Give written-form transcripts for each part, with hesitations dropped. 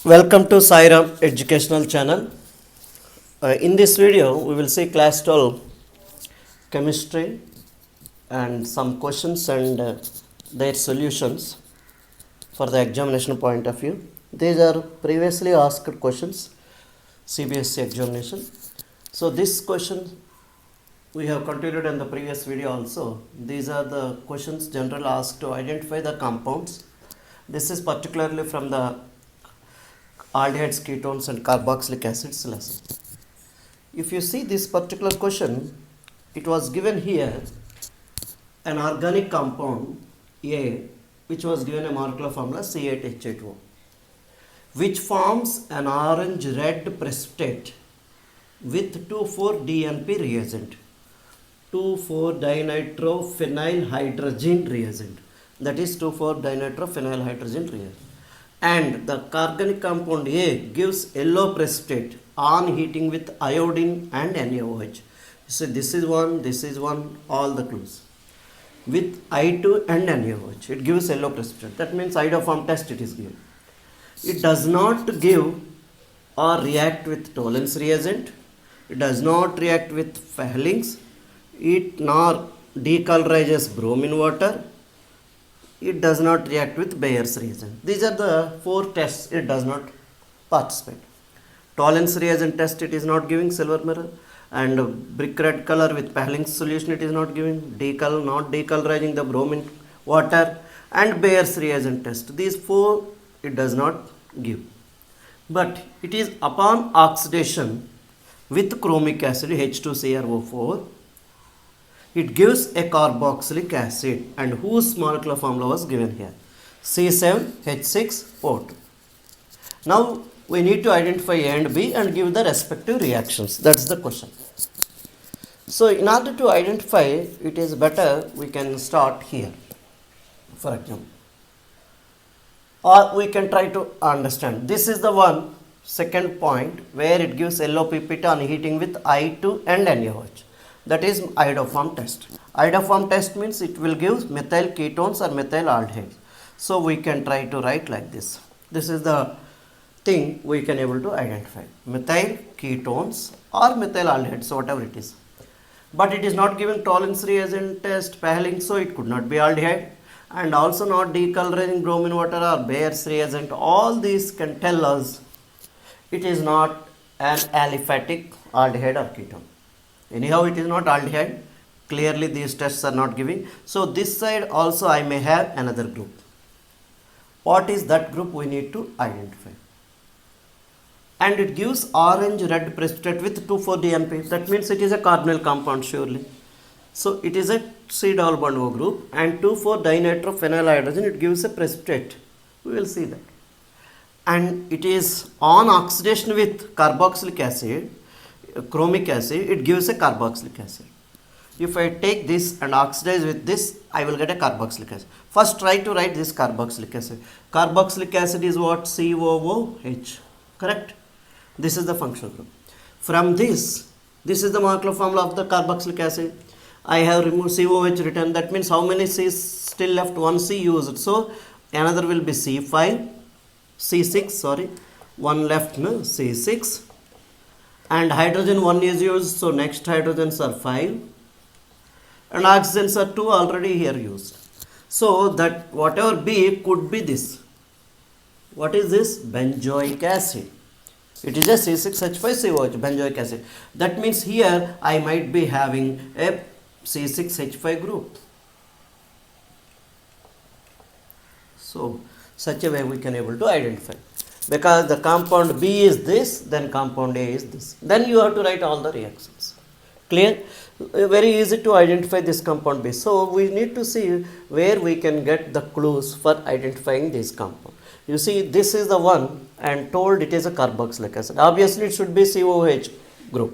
Welcome to Sairam Educational Channel. In this video, we will see class 12 chemistry and some questions and their solutions for the examination point of view. These are previously asked questions, CBSE examination. So this question we have continued in the previous video also. These are the questions generally asked to identify the compounds. This is particularly from the aldehydes, ketones and carboxylic acids lesson. If you see this particular question, it was given here an organic compound A which was given a molecular formula C8H8O, which forms an orange red precipitate with 2,4-DNP reagent, 2,4-dinitrophenylhydrogen reagent, that is 2,4-dinitrophenylhydrogen reagent. And the organic compound A gives yellow precipitate on heating with iodine and NaOH. So this is one, all the clues. With I2 and NaOH, it gives yellow precipitate. That means iodoform test it is given. It does not give or react with Tollens reagent. It does not react with Fehling's. It nor decolorizes bromine water. It does not react with Bayer's reagent. These are the 4 tests it does not participate. Tollens reagent test it is not giving silver mirror, and brick red color with Fehling's solution it is not giving, not decolorizing the bromine water, and Bayer's reagent test. These 4 it does not give. But it is upon oxidation with chromic acid H2CrO4, it gives a carboxylic acid, and whose molecular formula was given here, C7H6O2. Now we need to identify A and B and give the respective reactions. That's the question. So in order to identify, it is better we can start here, for example, or we can try to understand. This is the one second point where it gives yellow pipette on heating with I2 and NaOH. That is iodoform test. Iodoform test means it will give methyl ketones or methyl aldehydes. So we can try to write like this. This is the thing we can able to identify. Methyl ketones or methyl aldehydes, so whatever it is. But it is not given Tollens reagent test, Fehling's, so it could not be aldehyde. And also not decolorizing bromine water or Bayer's reagent. All these can tell us it is not an aliphatic aldehyde or ketone. Anyhow, it is not aldehyde. Clearly, these tests are not giving. So, this side also I may have another group. What is that group we need to identify? And it gives orange red precipitate with 2,4-DNP. That means it is a carbonyl compound surely. So, it is a C-double bond O group, and 2,4-dinitrophenylhydrogen, it gives a precipitate. We will see that. And it is on oxidation with carboxylic acid, chromic acid, it gives a carboxylic acid. If I take this and oxidize with this, I will get a carboxylic acid. First try to write this carboxylic acid. Carboxylic acid is what? COOH. Correct? This is the functional group. From this is the molecular formula of the carboxylic acid. I have removed COOH written. That means how many C's still left? One C used. So another will be C5, C6, sorry. One left, no? C6. And hydrogen 1 is used, so next hydrogens are 5, and oxygens are 2 already here used. So that whatever B could be this. What is this? Benzoic acid. It is a C6H5COH, benzoic acid. That means here I might be having a C6H5 group. So such a way we can able to identify. Because the compound B is this, then compound A is this. Then you have to write all the reactions. Clear? Very easy to identify this compound B. So we need to see where we can get the clues for identifying this compound. You see, this is the one and told it is a carboxylic acid. Obviously, it should be COOH group.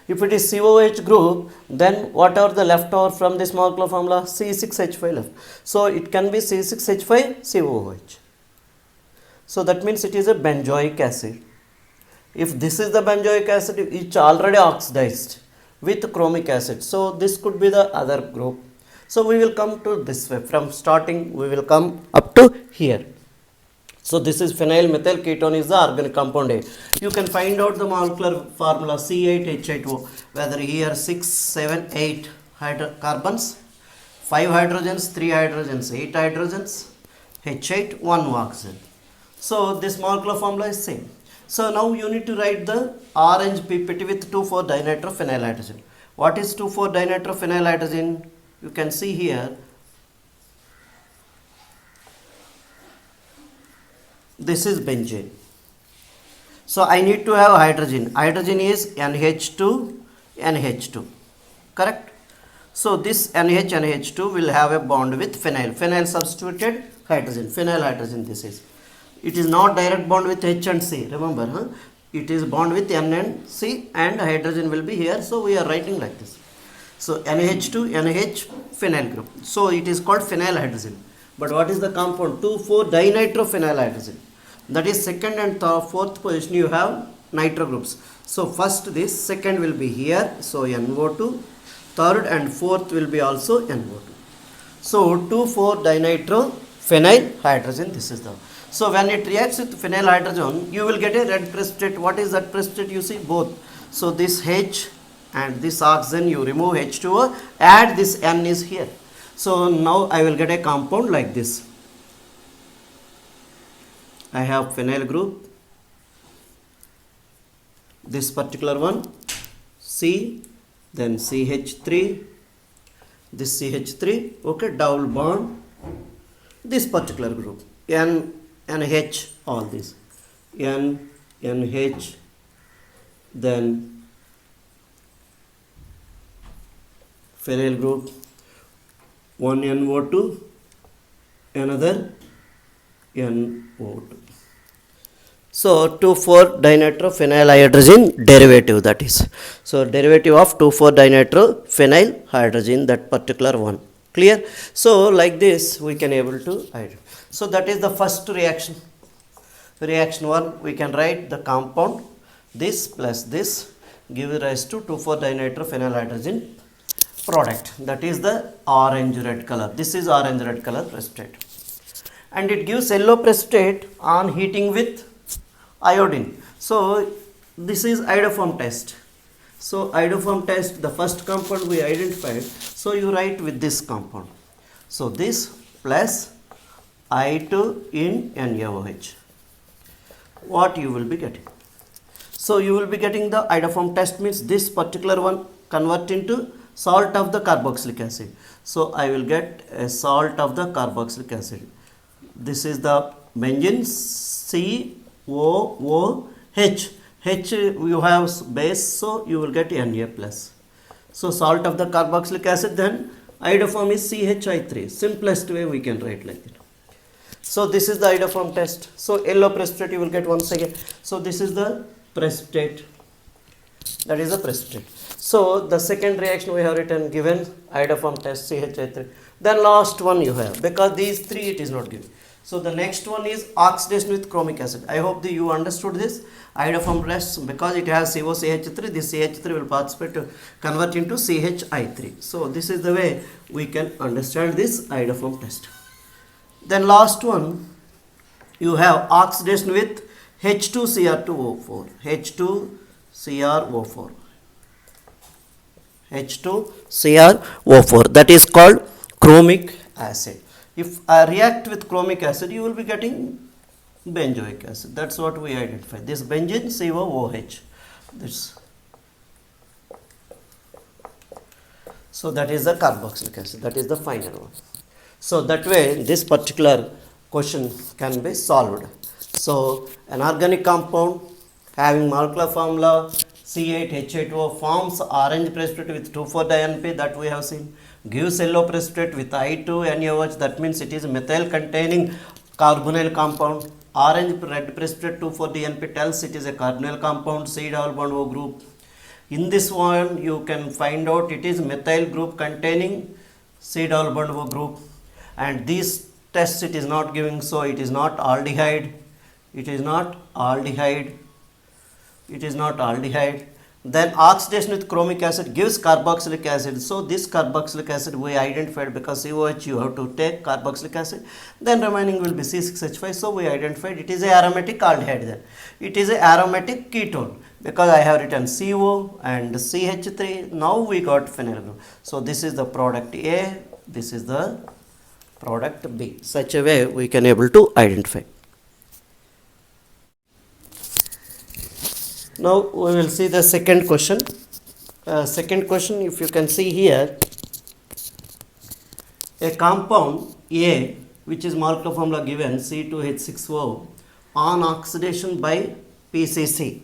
If it is COOH group, then what are the leftover from this molecular formula? C6H5 left. So it can be C6H5COOH. So that means it is a benzoic acid. If this is the benzoic acid, it's already oxidized with chromic acid. So this could be the other group. So we will come to this way. From starting, we will come up to here. So this is phenyl methyl ketone is the organic compound A. You can find out the molecular formula C8H8O, whether here 6, 7, 8 carbons, 5 hydrogens, 3 hydrogens, 8 hydrogens, H8, 1 oxygen. So this molecular formula is same. So now you need to write the orange PPT with 2,4-dinitrophenylhydrogen. What is 2,4-dinitrophenylhydrogen? You can see here. This is benzene. So I need to have hydrogen. Hydrogen is NH2, NH2. Correct? So this NH2 will have a bond with phenyl. Phenyl substituted hydrogen. Phenyl hydrogen this is. It is not direct bond with H and C. Remember, huh? It is bond with N and C and hydrogen will be here. So we are writing like this. So NH2, NH, phenyl group. So it is called phenyl hydrogen. But what is the compound? 2,4-dinitrophenylhydrogen. That is second and fourth position you have nitro groups. So first this, second will be here. So NO2. Third and fourth will be also NO2. So 2,4-dinitrophenylhydrogen. This is the. So when it reacts with phenyl hydrogen, you will get a red precipitate. What is that precipitate? You see both. So this H and this oxygen, you remove H2O, add this N is here. So now I will get a compound like this. I have phenyl group, this particular one, C, then CH3, this CH3, okay, double bond, this particular group, N, NH, all this, N, NH, then phenyl group, one NO2, another NO2. So 2,4-dinitrophenylhydrogen derivative, that is. So derivative of 2,4-dinitrophenylhydrogen, that particular one. Clear? So like this we can able to write. So that is the first reaction. Reaction 1, we can write the compound this plus this give rise to 2,4-dinitrophenylhydrogen product. That is the orange red color. This is orange red color precipitate. And it gives yellow precipitate on heating with iodine. So this is iodoform test. So iodoform test, the first compound we identified. So you write with this compound. So this plus I2 in NaOH. What you will be getting? So you will be getting the iodoform test means this particular one convert into salt of the carboxylic acid. So I will get a salt of the carboxylic acid. This is the benzene COOH. H you have base, so you will get Na plus. So salt of the carboxylic acid, then iodoform is CHI3. Simplest way we can write like that. So this is the iodoform test. So yellow precipitate you will get once again. So this is the precipitate. That is the precipitate. So the second reaction we have written given iodoform test CHI3. Then last one you have, because these three it is not given. So the next one is oxidation with chromic acid. I hope that you understood this. Iodoform test, because it has COCH3, this CH3 will participate to convert into CHI3. So this is the way we can understand this iodoform test. Then last one, you have oxidation with H2Cr2O4. H2Cr4. H2Cr4. That is called chromic acid. If I react with chromic acid, you will be getting benzoic acid. That's what we identify. This benzene COOH. This. So that is the carboxylic acid. That is the final one. So that way this particular question can be solved. So an organic compound having molecular formula C8H8O forms orange precipitate with 2,4-diNP, that we have seen. Gives yellow precipitate with I2NaOH, that means it is methyl containing carbonyl compound. Orange red precipitate 2,4-DNP tells it is a carbonyl compound, C double bond O group. In this one you can find out it is methyl group containing C double bond O group. And these tests it is not giving, so it is not aldehyde. It is not aldehyde. It is not aldehyde. Then oxidation with chromic acid gives carboxylic acid. So this carboxylic acid we identified because COH you have to take carboxylic acid. Then remaining will be C6H5. So we identified it is a aromatic aldehyde then. It is a aromatic ketone because I have written CO and CH3. Now we got phenyl group. So this is the product A. This is the product B. Such a way we can able to identify. Now we will see the second question. Second question, if you can see here, a compound A which is molecular formula given C2H6O on oxidation by PCC.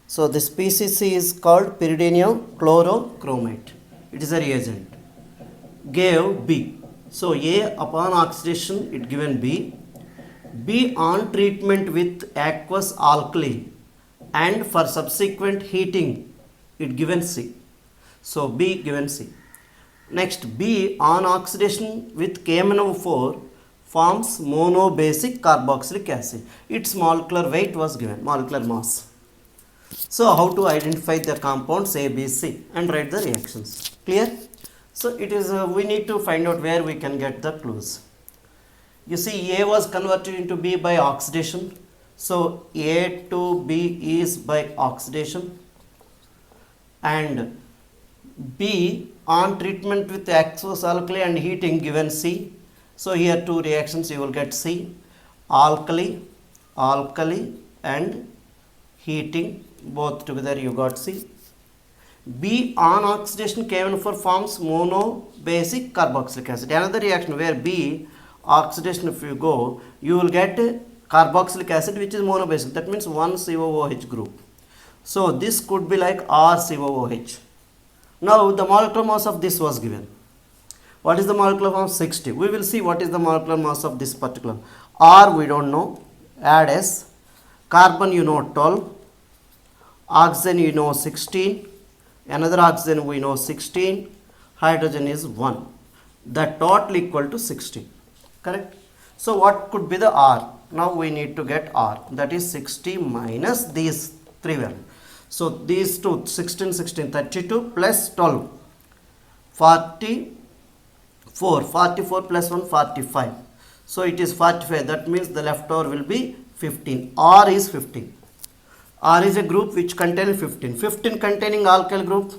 So this PCC is called pyridinium chlorochromate. It is a reagent. Gave B. So A upon oxidation it given B. B on treatment with aqueous alkali and for subsequent heating it given C. So B given C. Next B on oxidation with KMnO4 forms monobasic carboxylic acid. Its molecular weight was given, molecular mass. So how to identify the compounds A, B, C and write the reactions. Clear? So it is we need to find out where we can get the clues. You see A was converted into B by oxidation. So A to B is by oxidation, and B on treatment with aqueous alkali and heating given C. So here two reactions you will get C, alkali and heating both together you got C. B on oxidation KMnO4 forms monobasic carboxylic acid. Another reaction where B oxidation if you go you will get carboxylic acid which is monobasic, that means one COOH group. So this could be like RCOOH. Now the molecular mass of this was given. What is the molecular mass? 60. We will see what is the molecular mass of this particular. R we don't know. Add S. Carbon you know 12. Oxygen you know 16. Another oxygen we know 16. Hydrogen is 1. The total equal to 60. Correct? So what could be the R? Now we need to get R, that is 60 minus these three values. So these two 16, 16, 32 plus 12, 44, 44 plus 1, 45. So it is 45, that means the leftover will be 15. R is 15. R is a group which contains 15. 15 containing alkyl group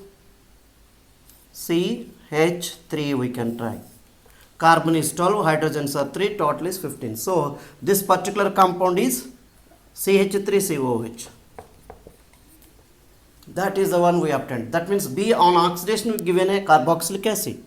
CH3 we can try. Carbon is 12, hydrogens are 3, total is 15. So this particular compound is CH3COOH. That is the one we obtained. That means B on oxidation we given a carboxylic acid.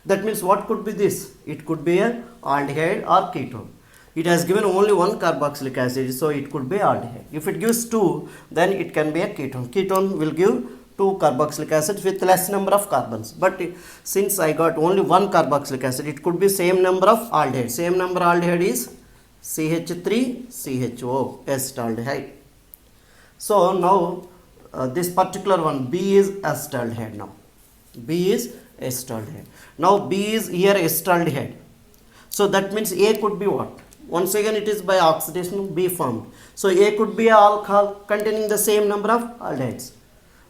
That means what could be this? It could be a aldehyde or ketone. It has given only one carboxylic acid, so it could be aldehyde. If it gives two, then it can be a ketone. Ketone will give two carboxylic acids with less number of carbons. But since I got only one carboxylic acid, it could be same number of aldehyde. Same number aldehyde is CH3CHO, acetaldehyde. So now this particular one B is acetaldehyde now. B is acetaldehyde. Now B is here acetaldehyde. So that means A could be what? Once again it is by oxidation B formed. So A could be an alcohol containing the same number of aldehydes.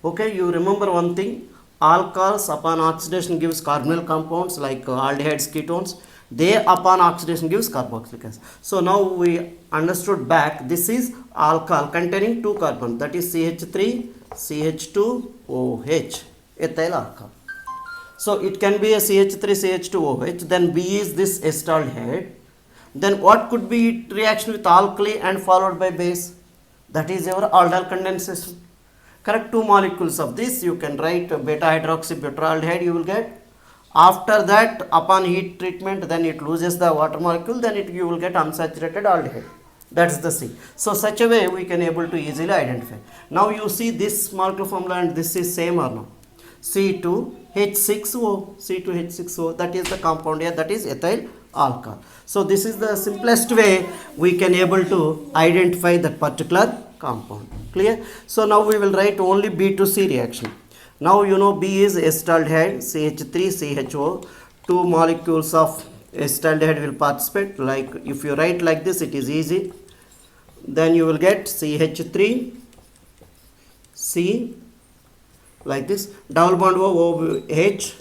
Okay, you remember one thing, alcohols upon oxidation gives carbonyl compounds like aldehydes, ketones. They upon oxidation gives carboxylic acid. So now we understood back, this is alcohol containing two carbons, that is CH3, CH2OH, ethyl alcohol. So it can be a CH3, CH2OH, then B is this acetaldehyde. Then what could be reaction with alkali and followed by base? That is your aldol condensation. Correct, two molecules of this you can write beta hydroxybutyraldehyde you will get. After that upon heat treatment then it loses the water molecule, then you will get unsaturated aldehyde. That's the C. So such a way we can able to easily identify. Now you see this molecular formula and this is same or no? C2H6O, C2H6O, that is the compound here, that is ethyl alcohol. So this is the simplest way we can able to identify that particular compound. Clear? So now we will write only B to C reaction. Now you know B is acetaldehyde, CH3CHO, two molecules of acetaldehyde will participate. Like if you write like this it is easy. Then you will get CH3, C, like this. Double bond OH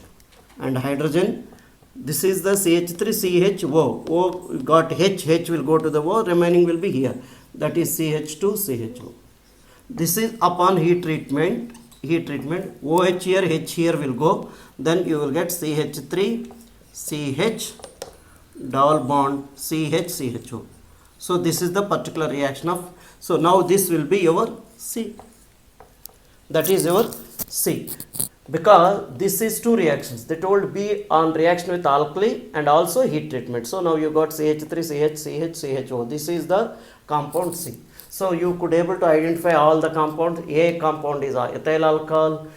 and hydrogen. This is the CH3 CHO. O got H will go to the O, remaining will be here. That is CH2 CHO. This is upon heat treatment. OH here, H here will go. Then you will get CH3 CH double bond CH CHO. So this is the particular reaction of. So now this will be your C. That is your C. Because this is two reactions. They told B on reaction with alkali and also heat treatment. So now you got CH3 CH CHO. This is the compound C. So you could able to identify all the compounds. A compound is ethyl alcohol,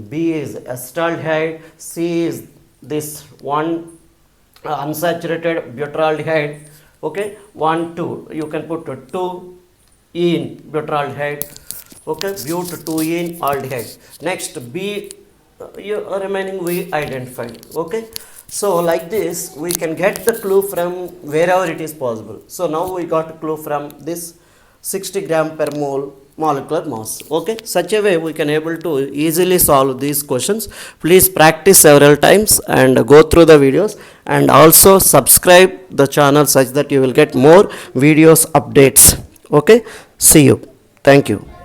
B is acetaldehyde, C is this one unsaturated butyraldehyde. Okay, 1 2 you can put 2 in butyraldehyde. Okay, but 2 in aldehyde. Next B remaining we identified. Okay, so like this we can get the clue from wherever it is possible. So now we got a clue from this 60 gram per mole molecular mass. Okay, such a way we can able to easily solve these questions. Please practice several times and go through the videos, and also subscribe the channel such that you will get more videos updates. Okay, see you. Thank you.